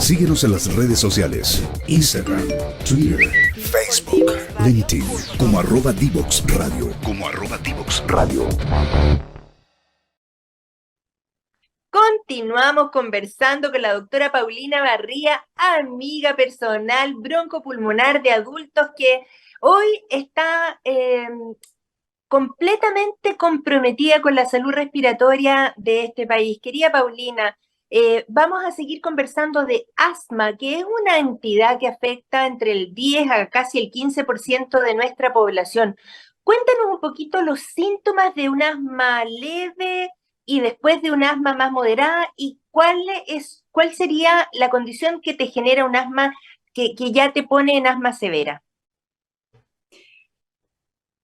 Síguenos en las redes sociales, Instagram, Twitter, Facebook, LinkedIn, como @Divoxradio, Continuamos conversando con la doctora Paulina Barría, amiga personal broncopulmonar de adultos que hoy está completamente comprometida con la salud respiratoria de este país. Querida Paulina, vamos a seguir conversando de asma, que es una entidad que afecta entre el 10 a casi el 15% de nuestra población. Cuéntanos un poquito los síntomas de un asma leve y después de un asma más moderada y cuál sería la condición que te genera un asma que ya te pone en asma severa.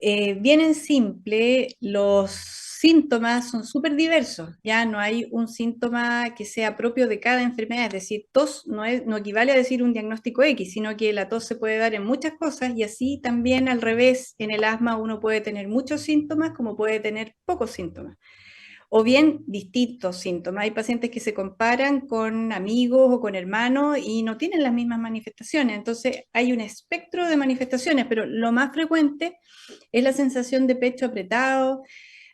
Bien en simple, los síntomas son súper diversos, ya no hay un síntoma que sea propio de cada enfermedad, es decir, tos no equivale a decir un diagnóstico X, sino que la tos se puede dar en muchas cosas y así también al revés, en el asma uno puede tener muchos síntomas como puede tener pocos síntomas o bien distintos síntomas. Hay pacientes que se comparan con amigos o con hermanos y no tienen las mismas manifestaciones. Entonces hay un espectro de manifestaciones, pero lo más frecuente es la sensación de pecho apretado,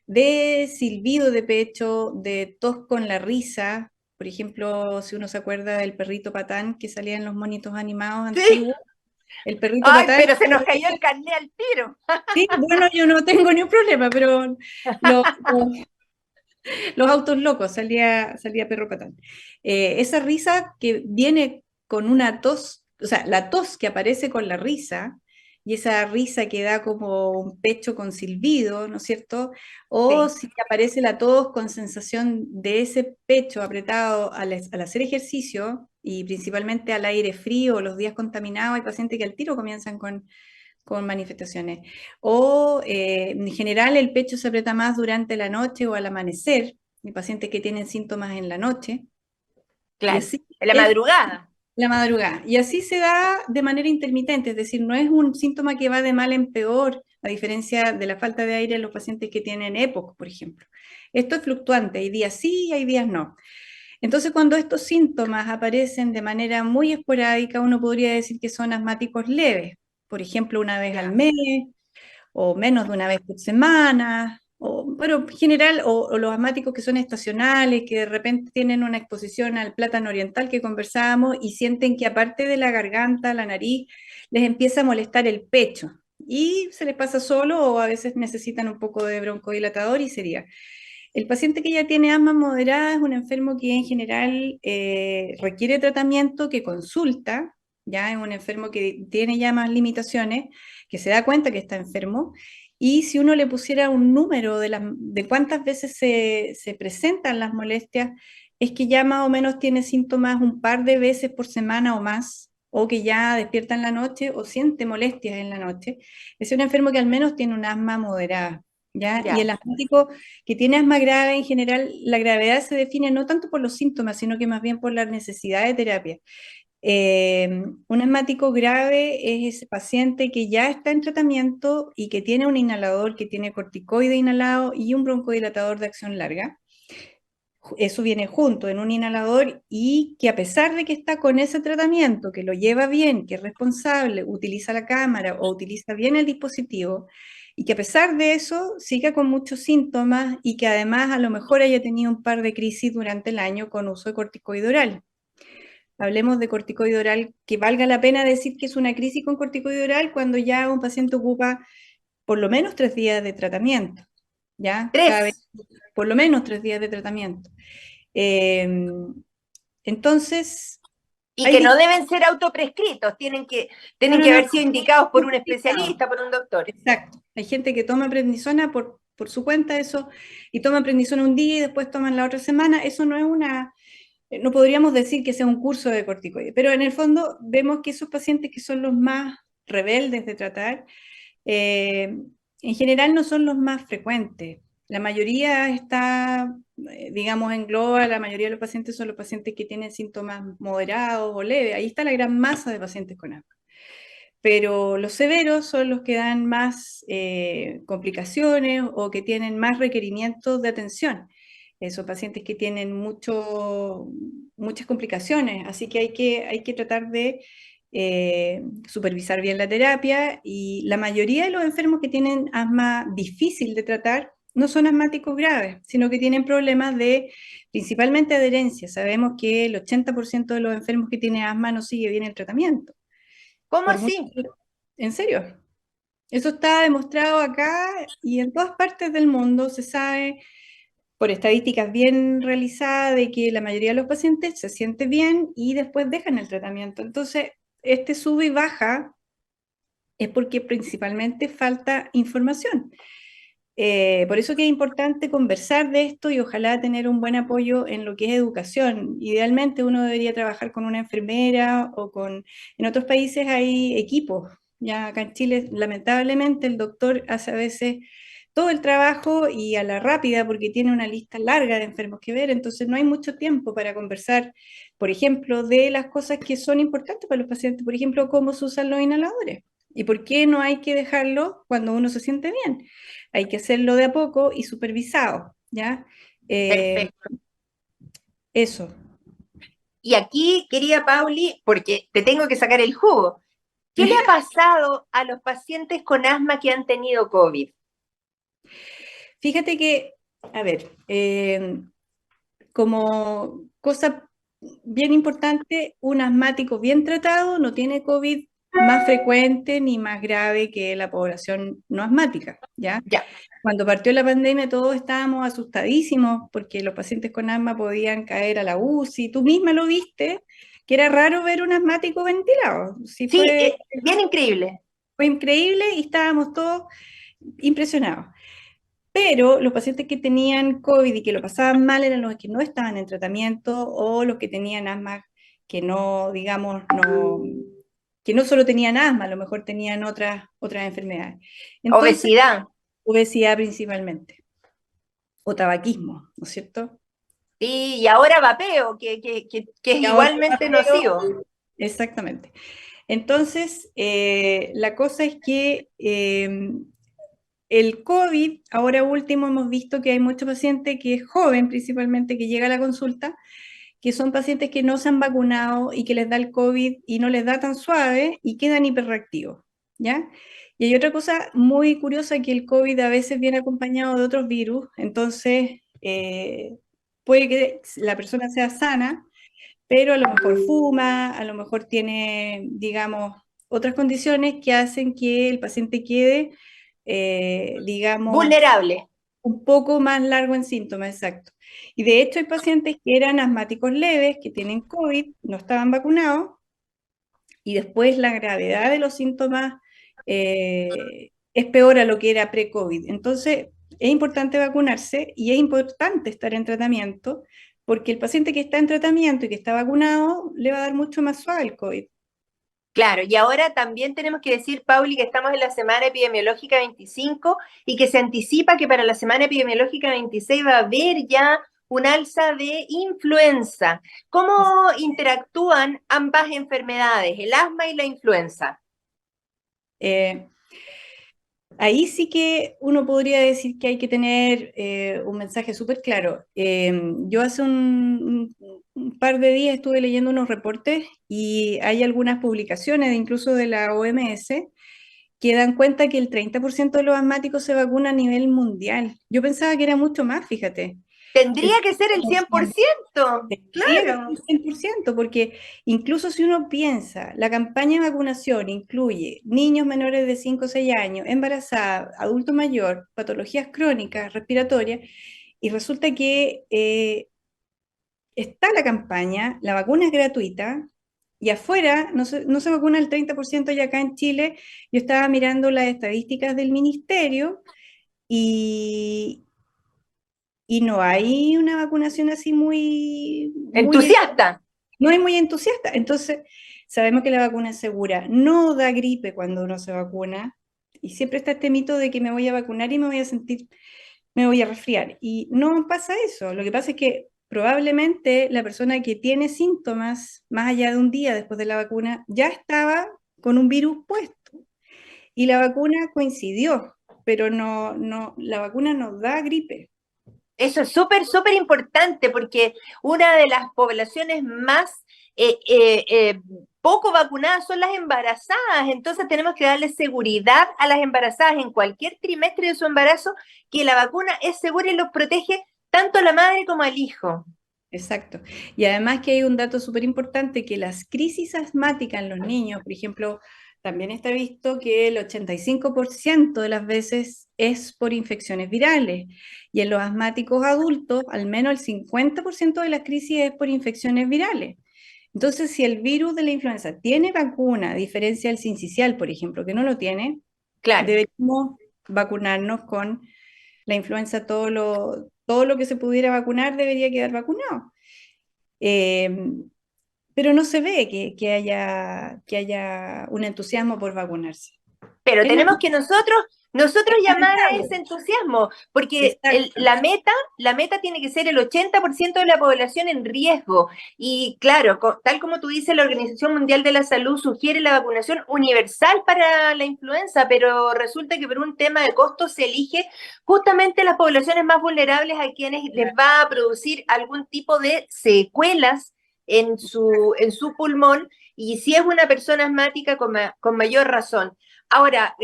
de silbido de pecho, de tos con la risa. Por ejemplo, si uno se acuerda del perrito Patán que salía en los monitos animados Sí. antiguos, el perrito Ay, Patán. pero se nos cayó el carné al tiro. Sí, bueno, yo no tengo ni un problema, pero los autos locos, salía Perro Patán. Esa risa que viene con una tos, o sea, la tos que aparece con la risa, y esa risa que da como un pecho con silbido, ¿no es cierto? O Sí. si aparece la tos con sensación de ese pecho apretado al hacer ejercicio, y principalmente al aire frío o los días contaminados, hay pacientes que al tiro comienzan con manifestaciones. O en general el pecho se aprieta más durante la noche o al amanecer, hay pacientes que tienen síntomas en la noche, y Claro, así en la es madrugada. la madrugada. Y así se da de manera intermitente, es decir, no es un síntoma que va de mal en peor, a diferencia de la falta de aire en los pacientes que tienen EPOC, por ejemplo. Esto es fluctuante, hay días sí y hay días no. Entonces, cuando estos síntomas aparecen de manera muy esporádica, uno podría decir que son asmáticos leves, por ejemplo, una vez al Ya. mes, o menos de una vez por semana, pero en general, o los asmáticos que son estacionales, que de repente tienen una exposición al plátano oriental que conversábamos y sienten que aparte de la garganta, la nariz, les empieza a molestar el pecho. Y se les pasa solo o a veces necesitan un poco de broncodilatador y sería. El paciente que ya tiene asma moderada es un enfermo que en general requiere tratamiento, que consulta, ya es un enfermo que tiene ya más limitaciones, que se da cuenta que está enfermo, y si uno le pusiera un número de cuántas veces se presentan las molestias, es que ya más o menos tiene síntomas un par de veces por semana o más, o que ya despierta en la noche o siente molestias en la noche. Es un enfermo que al menos tiene un asma moderada, ¿ya? Y el Ya. asmático que tiene asma grave, en general, la gravedad se define no tanto por los síntomas, sino que más bien por la necesidad de terapia. Un asmático grave es ese paciente que ya está en tratamiento y que tiene un inhalador, que tiene corticoide inhalado y un broncodilatador de acción larga. Eso viene junto en un inhalador y que a pesar de que está con ese tratamiento, que lo lleva bien, que es responsable, utiliza la cámara o utiliza bien el dispositivo, y que a pesar de eso siga con muchos síntomas y que además a lo mejor haya tenido un par de crisis durante el año con uso de corticoide oral. Hablemos de corticoide oral, que valga la pena decir que es una crisis con corticoide oral cuando ya un paciente ocupa por lo menos 3 días de tratamiento, ¿ya? Cada vez, 3. por lo menos 3 días de tratamiento. Eh, entonces, Y hay que no distintos. deben ser autoprescritos, tienen que, No, tienen no, que no, haber sido indicados por un no, especialista, por un doctor. exacto. Hay gente que toma prednisona por su cuenta eso, y toma prednisona un día y después toman la otra semana. Eso no es no podríamos decir que sea un curso de corticoides, pero en el fondo vemos que esos pacientes que son los más rebeldes de tratar, eh, en general no son los más frecuentes. La mayoría está, digamos, engloba, la mayoría de los pacientes son los pacientes que tienen síntomas moderados o leves. Ahí está la gran masa de pacientes con asma. Pero los severos son los que dan más complicaciones o que tienen más requerimientos de atención. Son pacientes que tienen muchas complicaciones, así que hay que tratar de supervisar bien la terapia, y la mayoría de los enfermos que tienen asma difícil de tratar no son asmáticos graves, sino que tienen problemas de principalmente adherencia. Sabemos que el 80% de los enfermos que tienen asma no sigue bien el tratamiento. ¿Cómo Por mucho así? ¿En serio? Eso está demostrado acá y en todas partes del mundo. Se sabe por estadísticas bien realizadas de que la mayoría de los pacientes se siente bien y después dejan el tratamiento. Entonces, este sube y baja es porque principalmente falta información. Por eso que es importante conversar de esto y ojalá tener un buen apoyo en lo que es educación. Idealmente uno debería trabajar con una enfermera o con... En otros países hay equipos. Ya acá en Chile, lamentablemente, el doctor hace a veces todo el trabajo y a la rápida porque tiene una lista larga de enfermos que ver, entonces no hay mucho tiempo para conversar, por ejemplo, de las cosas que son importantes para los pacientes, por ejemplo, cómo se usan los inhaladores y por qué no hay que dejarlo cuando uno se siente bien. Hay que hacerlo de a poco y supervisado, ¿ya? Eh, Perfecto. eso. Y aquí, querida Pauli, porque te tengo que sacar el jugo, ¿qué le ha pasado a los pacientes con asma que han tenido COVID? Fíjate que, a ver, como cosa bien importante, un asmático bien tratado no tiene COVID más frecuente ni más grave que la población no asmática, ¿ya? Ya, Cuando partió la pandemia todos estábamos asustadísimos porque los pacientes con asma podían caer a la UCI. Tú misma lo viste, que era raro ver un asmático ventilado. Sí, sí, bien increíble. fue increíble y estábamos todos impresionados. Pero los pacientes que tenían COVID y que lo pasaban mal eran los que no estaban en tratamiento o los que tenían asma que no, digamos, no, que no solo tenían asma, a lo mejor tenían otras enfermedades. Entonces, Obesidad. obesidad principalmente, o tabaquismo, ¿no es cierto? Sí, y ahora vapeo, que es Y ahora igualmente nocivo. veo, exactamente. Entonces, la cosa es que el COVID, ahora último hemos visto que hay muchos pacientes que es joven principalmente, que llega a la consulta, que son pacientes que no se han vacunado y que les da el COVID y no les da tan suave y quedan hiperreactivos, ¿ya? Y hay otra cosa muy curiosa, que el COVID a veces viene acompañado de otros virus, entonces puede que la persona sea sana, pero a lo mejor fuma, a lo mejor tiene, digamos, otras condiciones que hacen que el paciente quede, digamos, Vulnerable. un poco más largo en síntomas, exacto. Y de hecho hay pacientes que eran asmáticos leves, que tienen COVID, no estaban vacunados, y después la gravedad de los síntomas es peor a lo que era pre-COVID. Entonces, es importante vacunarse y es importante estar en tratamiento, porque el paciente que está en tratamiento y que está vacunado le va a dar mucho más suave el COVID. Claro, y ahora también tenemos que decir, Pauli, que estamos en la semana epidemiológica 25 y que se anticipa que para la semana epidemiológica 26 va a haber ya un alza de influenza. ¿Cómo interactúan ambas enfermedades, el asma y la influenza? Eh, Ahí sí que uno podría decir que hay que tener un mensaje súper claro. Yo hace un par de días estuve leyendo unos reportes y hay algunas publicaciones, incluso de la OMS, que dan cuenta que el 30% de los asmáticos se vacuna a nivel mundial. Yo pensaba que era mucho más, fíjate. El Tendría que ser el 30%. 100%, Debería ser claro. un 100%, porque incluso si uno piensa, la campaña de vacunación incluye niños menores de 5 o 6 años, embarazadas, adulto mayor, patologías crónicas, respiratorias, y resulta que está la campaña, la vacuna es gratuita, y afuera no se vacuna el 30%, y acá en Chile yo estaba mirando las estadísticas del ministerio y, y no hay una vacunación así muy Entusiasta. no es muy entusiasta. Entonces, sabemos que la vacuna es segura, no da gripe cuando uno se vacuna, y siempre está este mito de que me voy a vacunar y me voy a sentir, me voy a resfriar. Y no pasa eso. Lo que pasa es que probablemente la persona que tiene síntomas más allá de un día después de la vacuna ya estaba con un virus puesto y la vacuna coincidió, pero la vacuna no da gripe. Eso es súper, súper importante porque una de las poblaciones más poco vacunadas son las embarazadas. Entonces tenemos que darle seguridad a las embarazadas en cualquier trimestre de su embarazo que la vacuna es segura y los protege tanto a la madre como al hijo. Exacto. Y además que hay un dato súper importante, que las crisis asmáticas en los niños, por ejemplo, también está visto que el 85% de las veces es por infecciones virales. Y en los asmáticos adultos, al menos el 50% de las crisis es por infecciones virales. Entonces, si el virus de la influenza tiene vacuna, a diferencia del sincicial, por ejemplo, que no lo tiene, Claro. deberíamos vacunarnos con la influenza, todo lo que se pudiera vacunar debería quedar vacunado. Eh, pero no se ve que haya un entusiasmo por vacunarse. Pero Es, tenemos que es nosotros llamar a ese lamentable. entusiasmo, porque Exacto. la meta tiene que ser el 80% de la población en riesgo. Y claro, tal como tú dices, la Organización Mundial de la Salud sugiere la vacunación universal para la influenza, pero resulta que por un tema de costos se elige justamente las poblaciones más vulnerables a quienes les va a producir algún tipo de secuelas en su pulmón, y si es una persona asmática, con mayor razón. Ahora,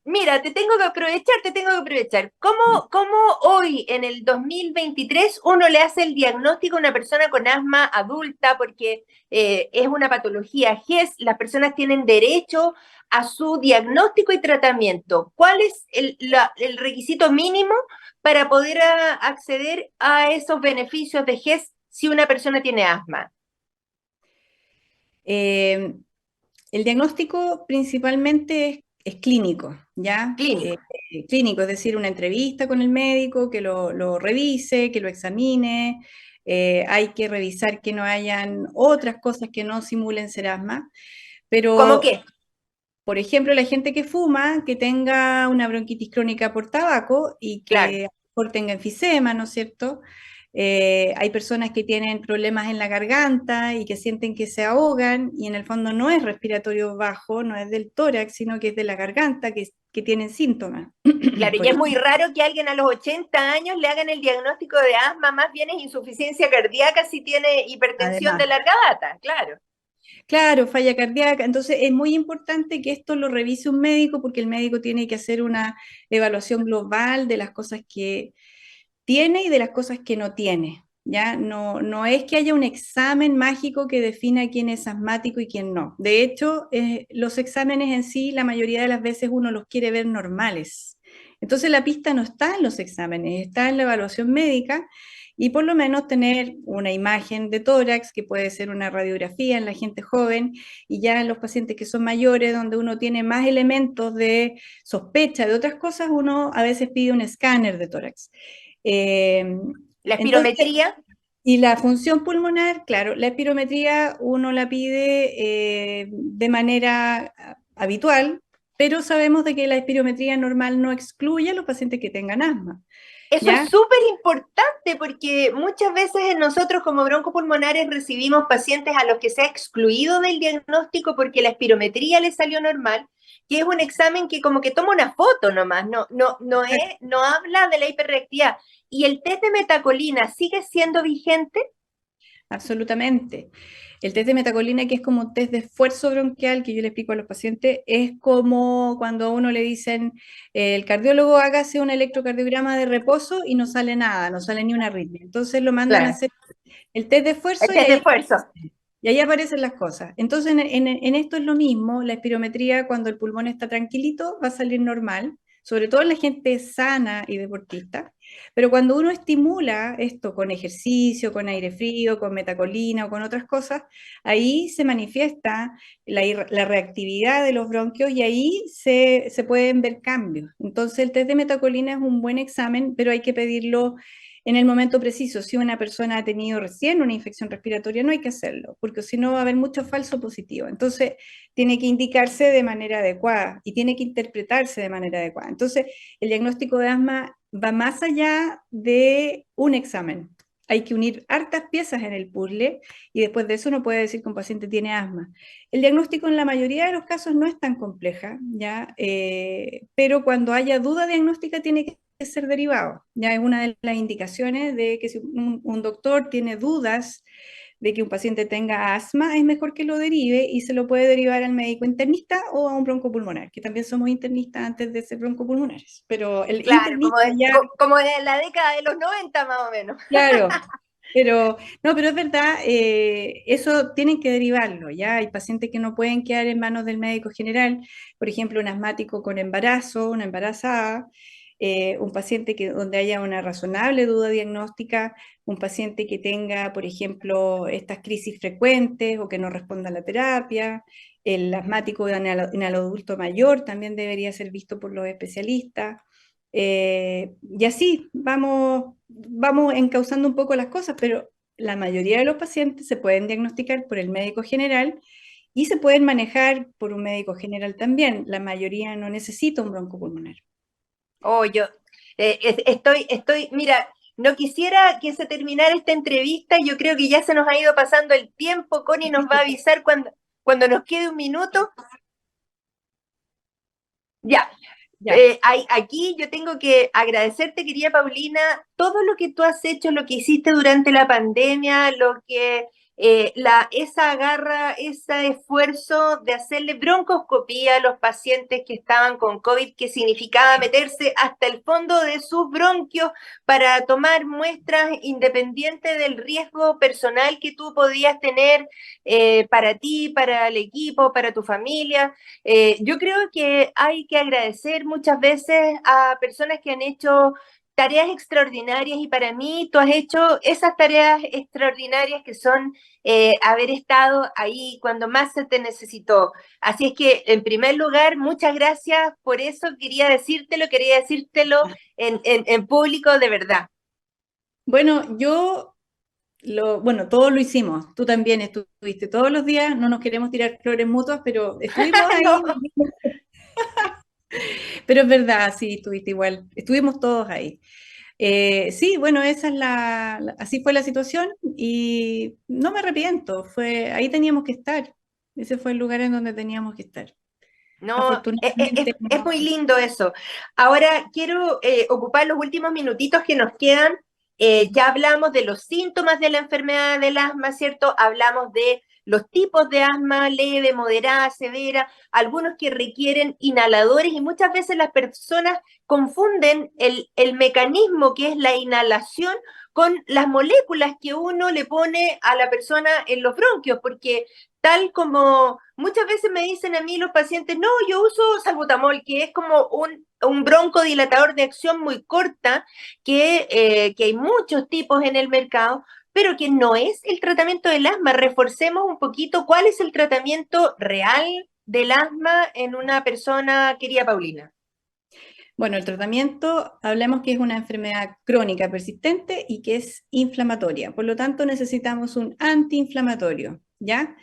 mira, te tengo que aprovechar. ¿Cómo hoy, en el 2023, uno le hace el diagnóstico a una persona con asma adulta? Porque es una patología GES, las personas tienen derecho a su diagnóstico y tratamiento. ¿Cuál es el requisito mínimo para poder acceder a esos beneficios de GES si una persona tiene asma? Eh, el diagnóstico principalmente es clínico, ¿ya? Clínico. Clínico, es decir, una entrevista con el médico que lo revise, que lo examine. Hay que revisar que no hayan otras cosas que no simulen ser asma. ¿Cómo Pero, qué? por ejemplo, la gente que fuma, que tenga una bronquitis crónica por tabaco y Claro. que a lo mejor tenga enfisema, ¿no es cierto? Hay personas que tienen problemas en la garganta y que sienten que se ahogan y en el fondo no es respiratorio bajo, no es del tórax, sino que es de la garganta que tienen síntomas. Claro, Por y es muy ejemplo, raro que a alguien a los 80 años le hagan el diagnóstico de asma, más bien es insuficiencia cardíaca si tiene hipertensión de además, larga data, claro. claro, falla cardíaca. Entonces es muy importante que esto lo revise un médico porque el médico tiene que hacer una evaluación global de las cosas que tiene y de las cosas que no tiene. ¿Ya? No, no es que haya un examen mágico que defina quién es asmático y quién no. De hecho, los exámenes en sí, la mayoría de las veces uno los quiere ver normales. Entonces la pista no está en los exámenes, está en la evaluación médica y por lo menos tener una imagen de tórax, que puede ser una radiografía en la gente joven, y ya en los pacientes que son mayores, donde uno tiene más elementos de sospecha de otras cosas, uno a veces pide un escáner de tórax. Eh, La entonces, espirometría, y la función pulmonar, claro, la espirometría uno la pide de manera habitual, pero sabemos de que la espirometría normal no excluye a los pacientes que tengan asma, eso es ¿ya? súper importante porque muchas veces nosotros como broncopulmonares recibimos pacientes a los que se ha excluido del diagnóstico porque la espirometría les salió normal, que es un examen que como que toma una foto nomás, no habla de la hiperreactividad. ¿Y el test de metacolina sigue siendo vigente? Absolutamente. El test de metacolina, que es como un test de esfuerzo bronquial, que yo le explico a los pacientes, es como cuando a uno le dicen, el cardiólogo hágase un electrocardiograma de reposo y no sale nada, no sale ni una arritmia. Entonces lo mandan a Claro, hacer el test de el esfuerzo test de esfuerzo. y ahí aparecen las cosas. Entonces en esto es lo mismo, la espirometría cuando el pulmón está tranquilito va a salir normal, sobre todo en la gente sana y deportista, pero cuando uno estimula esto con ejercicio, con aire frío, con metacolina o con otras cosas, ahí se manifiesta la reactividad de los bronquios y ahí se pueden ver cambios. Entonces el test de metacolina es un buen examen, pero hay que pedirlo en el momento preciso. Si una persona ha tenido recién una infección respiratoria, no hay que hacerlo, porque si no va a haber mucho falso positivo. Entonces, tiene que indicarse de manera adecuada y tiene que interpretarse de manera adecuada. Entonces, el diagnóstico de asma va más allá de un examen. Hay que unir hartas piezas en el puzzle y después de eso uno puede decir que un paciente tiene asma. El diagnóstico en la mayoría de los casos no es tan compleja, ¿ya? Pero cuando haya duda diagnóstica tiene que ser derivado. Ya es una de las indicaciones de que si un doctor tiene dudas de que un paciente tenga asma, es mejor que lo derive y se lo puede derivar al médico internista o a un broncopulmonar, que también somos internistas antes de ser broncopulmonares. Pero el Claro, internista ya, como de la década de los 90 más o menos. claro, pero no, pero es verdad, eso tienen que derivarlo, ¿ya? Hay pacientes que no pueden quedar en manos del médico general, por ejemplo, un asmático con embarazo, una embarazada, un paciente donde haya una razonable duda diagnóstica, un paciente que tenga, por ejemplo, estas crisis frecuentes o que no responda a la terapia, el asmático en el adulto mayor también debería ser visto por los especialistas. Y así vamos encauzando un poco las cosas, pero la mayoría de los pacientes se pueden diagnosticar por el médico general y se pueden manejar por un médico general también. La mayoría no necesita un broncopulmonar. Oh, yo mira, no quisiera que se terminara esta entrevista, yo creo que ya se nos ha ido pasando el tiempo, Connie nos va a avisar cuando nos quede un minuto. Ya, Ya. aquí yo tengo que agradecerte, querida Paulina, todo lo que tú has hecho, lo que hiciste durante la pandemia, lo que esa garra, ese esfuerzo de hacerle broncoscopía a los pacientes que estaban con COVID, que significaba meterse hasta el fondo de sus bronquios para tomar muestras independiente del riesgo personal que tú podías tener para ti, para el equipo, para tu familia. Yo creo que hay que agradecer muchas veces a personas que han hecho tareas extraordinarias y para mí tú has hecho esas tareas extraordinarias que son haber estado ahí cuando más se te necesitó. Así es que, en primer lugar, muchas gracias por eso. Quería decírtelo en público de verdad. Bueno, bueno, todos lo hicimos. Tú también estuviste todos los días. No nos queremos tirar flores mutuas, pero estuvimos ahí. No. Pero es verdad, sí, estuviste igual. Estuvimos todos ahí. Sí, bueno, así fue la situación y no me arrepiento. Ahí teníamos que estar. Ese fue el lugar en donde teníamos que estar. No, Afortunadamente, es no. muy lindo eso. Ahora quiero ocupar los últimos minutitos que nos quedan. Ya hablamos de los síntomas de la enfermedad del asma, ¿cierto? Hablamos de los tipos de asma, leve, moderada, severa, algunos que requieren inhaladores y muchas veces las personas confunden el mecanismo que es la inhalación con las moléculas que uno le pone a la persona en los bronquios, porque tal como muchas veces me dicen a mí los pacientes, no, yo uso salbutamol, que es como un broncodilatador de acción muy corta, que hay muchos tipos en el mercado, pero que no es el tratamiento del asma. Reforcemos un poquito cuál es el tratamiento real del asma en una persona, querida Paulina. Bueno, el tratamiento, hablemos que es una enfermedad crónica persistente y que es inflamatoria. Por lo tanto, necesitamos un antiinflamatorio, ¿ya?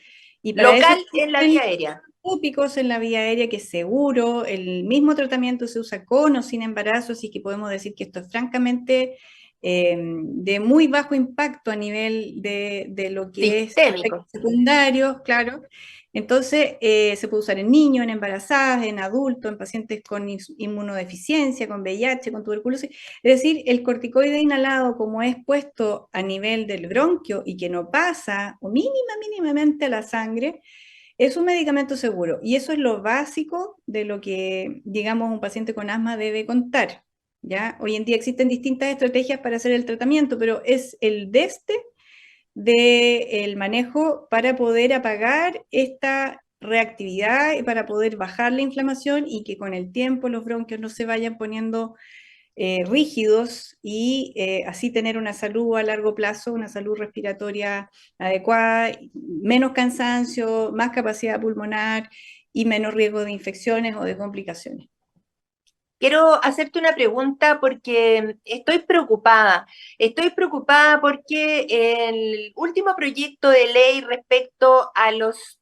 Y para eso Local en la vía aérea. tópicos en la vía aérea, que es seguro, el mismo tratamiento se usa con o sin embarazo, así que podemos decir que esto es francamente de muy bajo impacto a nivel de lo que es Sistémico. efectos secundarios, claro. Entonces, se puede usar en niños, en embarazadas, en adultos, en pacientes con inmunodeficiencia, con VIH, con tuberculosis. Es decir, el corticoide inhalado, como es puesto a nivel del bronquio y que no pasa o mínimamente a la sangre, es un medicamento seguro. Y eso es lo básico de lo que, digamos, un paciente con asma debe contar. ¿Ya? Hoy en día existen distintas estrategias para hacer el tratamiento, pero es el del manejo para poder apagar esta reactividad y para poder bajar la inflamación y que con el tiempo los bronquios no se vayan poniendo rígidos y así tener una salud a largo plazo, una salud respiratoria adecuada, menos cansancio, más capacidad pulmonar y menos riesgo de infecciones o de complicaciones. Quiero hacerte una pregunta porque estoy preocupada. Estoy preocupada porque el último proyecto de ley respecto a los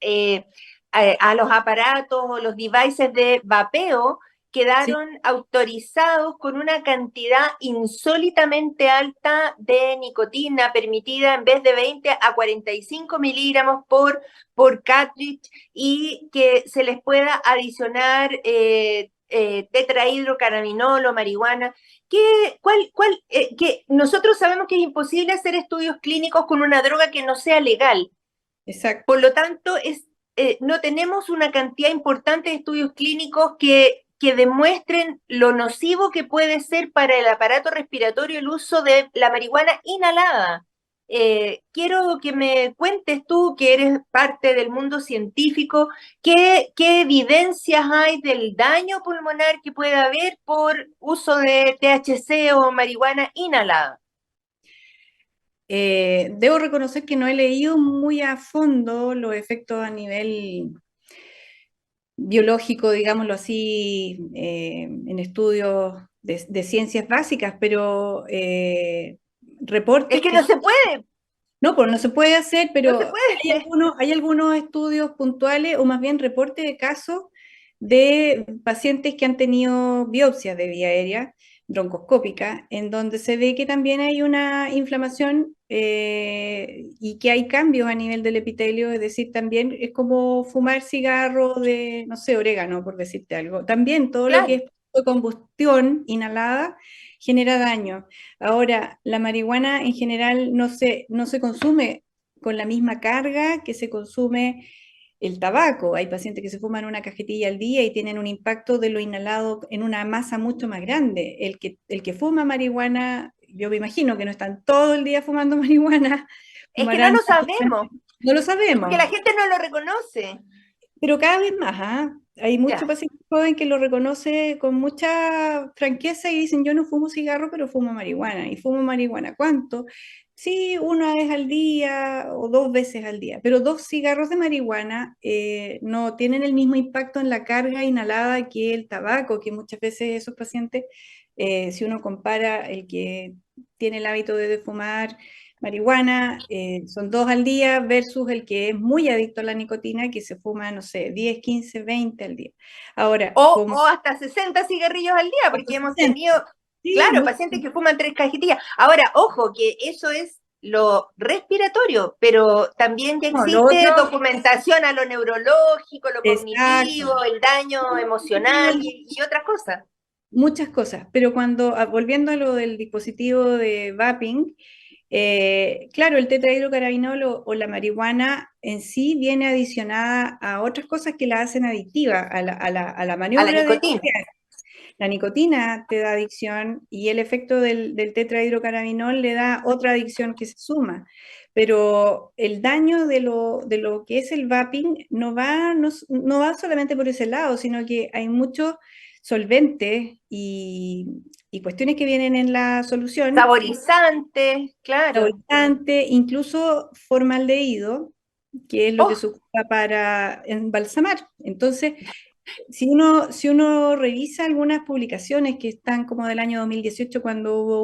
aparatos o los devices de vapeo Sí, quedaron autorizados con una cantidad insólitamente alta de nicotina permitida en vez de 20 a 45 miligramos por cartridge y que se les pueda adicionar tetrahidrocannabinol o marihuana. Que nosotros sabemos que es imposible hacer estudios clínicos con una droga que no sea legal. Exacto. Por lo tanto, no tenemos una cantidad importante de estudios clínicos que demuestren lo nocivo que puede ser para el aparato respiratorio el uso de la marihuana inhalada. Quiero que me cuentes tú, que eres parte del mundo científico, qué evidencias hay del daño pulmonar que puede haber por uso de THC o marihuana inhalada. Debo reconocer que no he leído muy a fondo los efectos a nivel biológico, digámoslo así, en estudios de ciencias básicas, pero reportes Es que no se puede, no, pues no se puede hacer, no pero se puede. hay algunos estudios puntuales o más bien reportes de casos de pacientes que han tenido biopsias de vía aérea broncoscópica, en donde se ve que también hay una inflamación y que hay cambios a nivel del epitelio, es decir, también es como fumar cigarro de, no sé, orégano, por decirte algo. También todo lo que Claro. es combustión inhalada genera daño. Ahora, la marihuana en general no se consume con la misma carga que se consume el tabaco. Hay pacientes que se fuman una cajetilla al día y tienen un impacto de lo inhalado en una masa mucho más grande. El que fuma marihuana, yo me imagino que no están todo el día fumando marihuana, Es que no fumarán, lo sabemos, no lo porque sabemos. la gente no lo reconoce. Pero cada vez más, ¿ah? Hay muchos Ya. pacientes jóvenes que lo reconoce con mucha franqueza y dicen, yo no fumo cigarro, pero fumo marihuana. ¿Y fumo marihuana cuánto? Sí, una vez al día o dos veces al día, pero dos cigarros de marihuana no tienen el mismo impacto en la carga inhalada que el tabaco, que muchas veces esos pacientes, si uno compara el que tiene el hábito de fumar marihuana, son dos al día versus el que es muy adicto a la nicotina, que se fuma, no sé, 10, 15, 20 al día. Ahora, como O hasta 60 cigarrillos al día, porque hemos 60, tenido, sí, claro, pacientes que fuman 3 cajetillas. Ahora, ojo, que eso es lo respiratorio, pero también ya no, lo existe otro, documentación a lo neurológico, lo exacto, cognitivo, el daño emocional y otras cosas. muchas cosas, pero cuando, volviendo a lo del dispositivo de vaping, claro, el tetrahidrocannabinol o la marihuana en sí viene adicionada a otras cosas que la hacen adictiva, a la A la maniobra de nicotina. la nicotina te da adicción y el efecto del tetrahidrocannabinol le da otra adicción que se suma. Pero el daño de lo que es el vaping no va solamente por ese lado, sino que hay muchos solventes y cuestiones que vienen en la solución, Saborizante, claro. saborizante, incluso formaldehído, que es lo que Oh, se ocupa para embalsamar. Entonces, si uno revisa algunas publicaciones que están como del año 2018, cuando hubo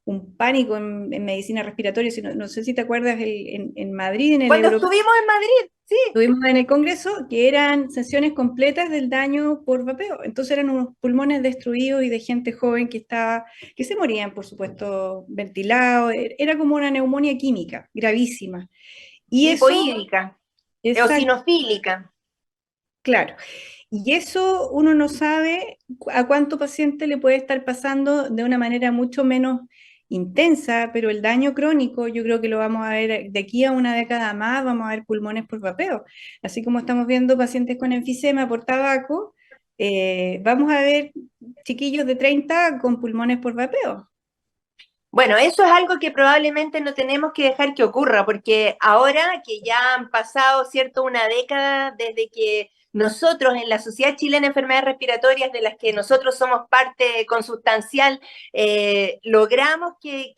un pánico en medicina respiratoria, si no, no sé si te acuerdas, en Madrid, en el cuando Europeo, estuvimos en Madrid, sí. estuvimos en el Congreso, que eran sesiones completas del daño por vapeo. Entonces eran unos pulmones destruidos y de gente joven que se morían, por supuesto, ventilados. Era como una neumonía química, gravísima. Y eso, Hipohídrica, exacto, eosinofílica. claro. Y eso uno no sabe a cuánto paciente le puede estar pasando de una manera mucho menos intensa, pero el daño crónico yo creo que lo vamos a ver de aquí a una década más, vamos a ver pulmones por vapeo. Así como estamos viendo pacientes con enfisema por tabaco, vamos a ver chiquillos de 30 con pulmones por vapeo. Bueno, eso es algo que probablemente no tenemos que dejar que ocurra, porque ahora que ya han pasado, ¿cierto?, una década desde que nosotros en la Sociedad Chilena de Enfermedades Respiratorias, de las que nosotros somos parte consustancial, logramos que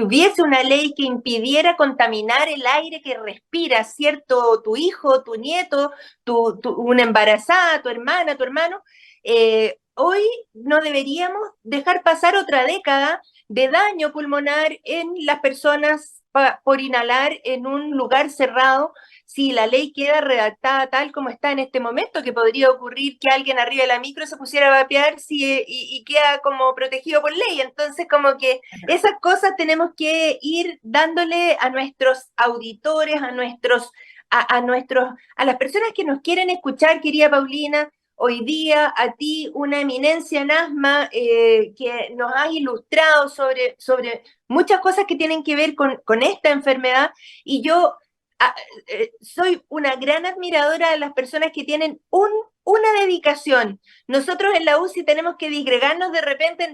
hubiese una ley que impidiera contaminar el aire que respira, ¿cierto?, tu hijo, tu nieto, una embarazada, tu hermana, tu hermano. Hoy no deberíamos dejar pasar otra década de daño pulmonar en las personas por inhalar en un lugar cerrado si la ley queda redactada tal como está en este momento, que podría ocurrir que alguien arriba de la micro se pusiera a vapear y queda como protegido por ley. Entonces, como que esas cosas tenemos que ir dándole a nuestros auditores, a las personas que nos quieren escuchar, querida Paulina, hoy día a ti, una eminencia en asma, que nos has ilustrado sobre muchas cosas que tienen que ver con esta enfermedad, y yo soy una gran admiradora de las personas que tienen una dedicación. Nosotros en la UCI tenemos que disgregarnos de repente en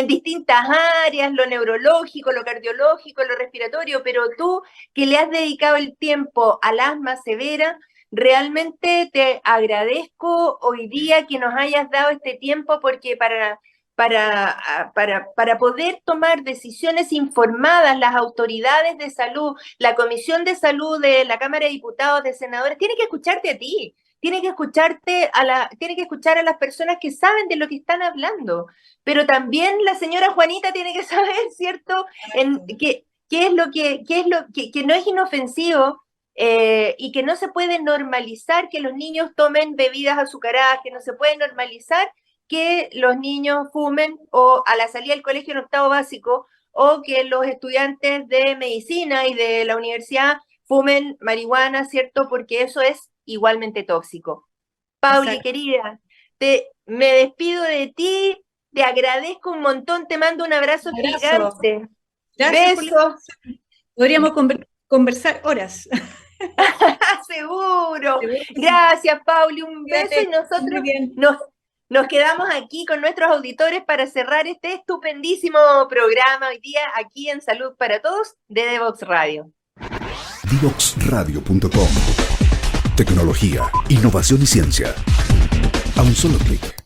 distintas áreas, lo neurológico, lo cardiológico, lo respiratorio, pero tú que le has dedicado el tiempo al asma severa, realmente te agradezco hoy día que nos hayas dado este tiempo, porque para poder tomar decisiones informadas, las autoridades de salud, la Comisión de Salud de la Cámara de Diputados, de Senadores, tiene que escucharte a ti, tiene que escuchar a las personas que saben de lo que están hablando, pero también la señora Juanita tiene que saber, ¿cierto?, qué es lo que no es inofensivo, y que no se puede normalizar que los niños tomen bebidas azucaradas, que no se puede normalizar que los niños fumen o a la salida del colegio en octavo básico, o que los estudiantes de medicina y de la universidad fumen marihuana, ¿cierto? Porque eso es igualmente tóxico. Pauli, Exacto. querida, me despido de ti, te agradezco un montón, te mando un abrazo Un abrazo. gigante. Gracias por la Besos. invitación. Podríamos conversar horas. Seguro. Seguro que sí. Gracias, Pauli, un beso, Cuídate, y nosotros muy bien. nos quedamos aquí con nuestros auditores para cerrar este estupendísimo programa hoy día aquí en Salud para Todos de Devox Radio. Divoxradio.com. Tecnología, innovación y ciencia. A un solo clic.